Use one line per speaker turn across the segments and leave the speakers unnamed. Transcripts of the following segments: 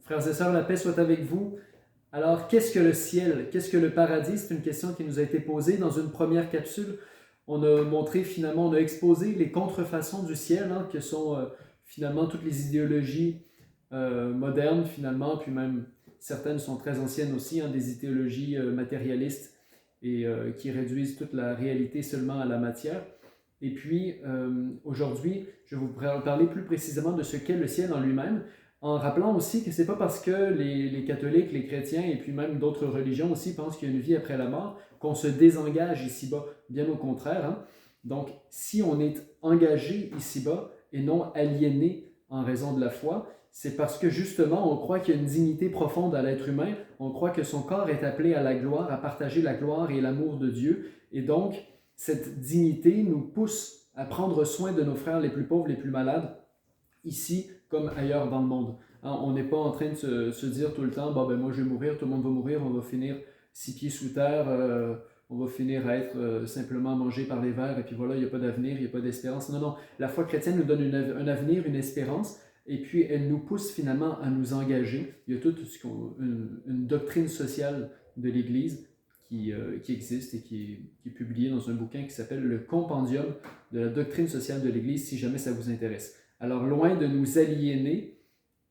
Frères et sœurs, la paix soit avec vous. Alors, qu'est-ce que le ciel? Qu'est-ce que le paradis? C'est une question qui nous a été posée dans une première capsule. On a montré finalement, on a exposé les contrefaçons du ciel, que sont finalement toutes les idéologies modernes finalement, puis même certaines sont très anciennes aussi, des idéologies matérialistes et qui réduisent toute la réalité seulement à la matière. Et puis, aujourd'hui, je vais vous parler plus précisément de ce qu'est le ciel en lui-même, en rappelant aussi que c'est pas parce que les catholiques, les chrétiens et puis même d'autres religions aussi pensent qu'il y a une vie après la mort qu'on se désengage ici-bas. Bien au contraire. Donc, si on est engagé ici-bas et non aliéné en raison de la foi, c'est parce que justement on croit qu'il y a une dignité profonde à l'être humain, on croit que son corps est appelé à la gloire, à partager la gloire et l'amour de Dieu, et donc cette dignité nous pousse à prendre soin de nos frères les plus pauvres, les plus malades, ici comme ailleurs dans le monde. On n'est pas en train de se dire tout le temps, bon ben moi je vais mourir, tout le monde va mourir, on va finir 6 pieds sous terre, on va finir à être simplement mangé par les vers, et puis voilà, il n'y a pas d'avenir, il n'y a pas d'espérance. Non, non, la foi chrétienne nous donne un avenir, une espérance, et puis elle nous pousse finalement à nous engager. Il y a toute une doctrine sociale de l'Église qui existe et qui est publiée dans un bouquin qui s'appelle Le Compendium de la doctrine sociale de l'Église, si jamais ça vous intéresse. Alors, loin de nous aliéner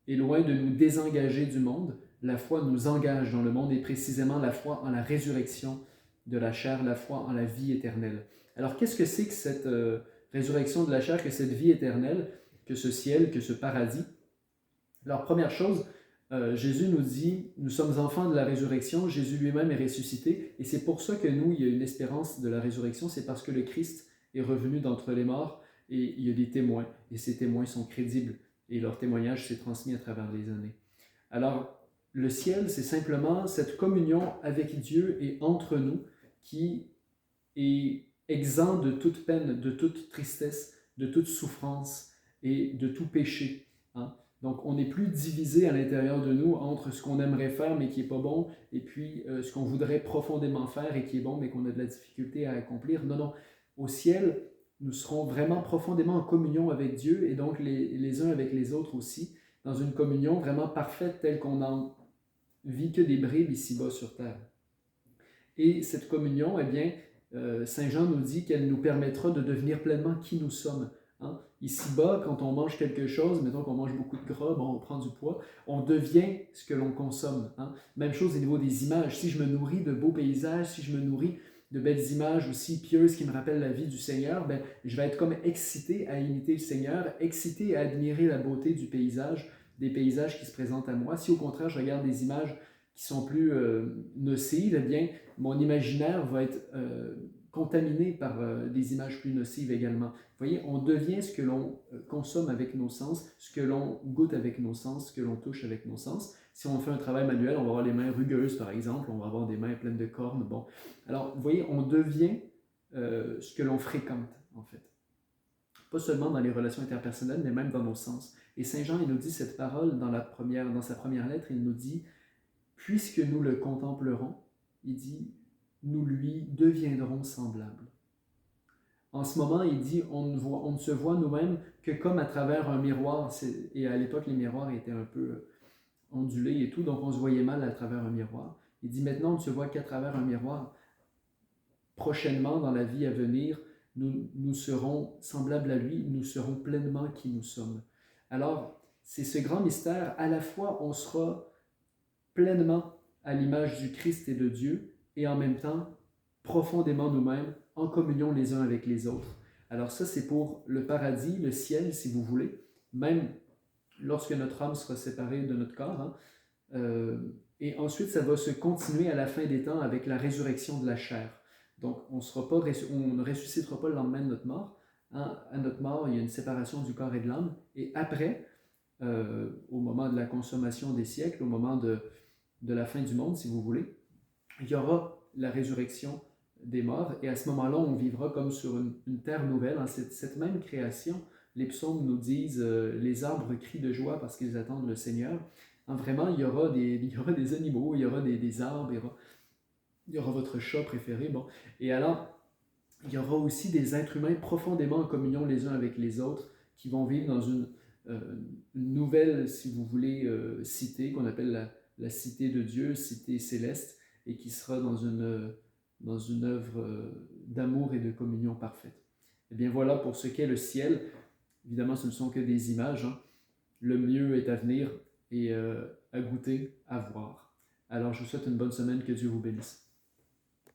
et loin de nous désengager du monde, la foi nous engage dans le monde et précisément la foi en la résurrection de la chair, la foi en la vie éternelle. Alors, qu'est-ce que c'est que cette résurrection de la chair, que cette vie éternelle, que ce ciel, que ce paradis? Alors, première chose, Jésus nous dit, nous sommes enfants de la résurrection, Jésus lui-même est ressuscité, et c'est pour ça que nous, il y a une espérance de la résurrection, c'est parce que le Christ est revenu d'entre les morts, et il y a des témoins, et ces témoins sont crédibles, et leur témoignage s'est transmis à travers les années. Alors, le ciel, c'est simplement cette communion avec Dieu et entre nous qui est exempt de toute peine, de toute tristesse, de toute souffrance et de tout péché. Donc, on n'est plus divisé à l'intérieur de nous entre ce qu'on aimerait faire mais qui n'est pas bon et puis ce qu'on voudrait profondément faire et qui est bon mais qu'on a de la difficulté à accomplir. Non, non. Au ciel, nous serons vraiment profondément en communion avec Dieu et donc les uns avec les autres aussi, dans une communion vraiment parfaite telle qu'on n'en vit que des bribes ici-bas sur terre. Et cette communion, eh bien, Saint Jean nous dit qu'elle nous permettra de devenir pleinement qui nous sommes. Ici-bas, quand on mange quelque chose, mettons qu'on mange beaucoup de gras, bon, on prend du poids, on devient ce que l'on consomme. Même chose au niveau des images. Si je me nourris de beaux paysages, si je me nourris de belles images aussi pieuses qui me rappellent la vie du Seigneur, ben, je vais être comme excité à imiter le Seigneur, excité à admirer la beauté du paysage, des paysages qui se présentent à moi. Si au contraire, je regarde des images qui sont plus nocives, eh bien, mon imaginaire va être contaminé par des images plus nocives également. Vous voyez, on devient ce que l'on consomme avec nos sens, ce que l'on goûte avec nos sens, ce que l'on touche avec nos sens. Si on fait un travail manuel, on va avoir les mains rugueuses, par exemple, on va avoir des mains pleines de cornes. Bon. Alors, vous voyez, on devient ce que l'on fréquente, en fait. Pas seulement dans les relations interpersonnelles, mais même dans nos sens. Et Saint Jean, il nous dit cette parole dans sa première lettre, il nous dit « Puisque nous le contemplerons », il dit « Nous lui deviendrons semblables ». En ce moment, il dit on ne se voit nous-mêmes que comme à travers un miroir. Et à l'époque, les miroirs étaient un peu ondulés et tout, donc on se voyait mal à travers un miroir. Il dit maintenant, on ne se voit qu'à travers un miroir. Prochainement, dans la vie à venir, nous serons semblables à lui, nous serons pleinement qui nous sommes. Alors, c'est ce grand mystère. À la fois, on sera pleinement à l'image du Christ et de Dieu, et en même temps, profondément nous-mêmes, en communion les uns avec les autres. Alors ça, c'est pour le paradis, le ciel, si vous voulez, même lorsque notre âme sera séparée de notre corps. Et ensuite, ça va se continuer à la fin des temps avec la résurrection de la chair. Donc, on ne ressuscitera pas le lendemain de notre mort. À notre mort, il y a une séparation du corps et de l'âme. Et après, au moment de la consommation des siècles, au moment de la fin du monde, si vous voulez, il y aura la résurrection des morts, et à ce moment-là, on vivra comme sur une terre nouvelle. Cette même création, les psaumes nous disent les arbres crient de joie parce qu'ils attendent le Seigneur. Vraiment, il y aura des animaux, il y aura des arbres, il y aura votre chat préféré. Bon. Et alors, il y aura aussi des êtres humains profondément en communion les uns avec les autres, qui vont vivre dans une une nouvelle, si vous voulez, cité qu'on appelle la cité de Dieu, cité céleste, et qui sera dans une œuvre d'amour et de communion parfaite. Eh bien voilà pour ce qu'est le ciel. Évidemment, ce ne sont que des images, hein. Le mieux est à venir et à goûter, à voir. Alors, je vous souhaite une bonne semaine, que Dieu vous bénisse.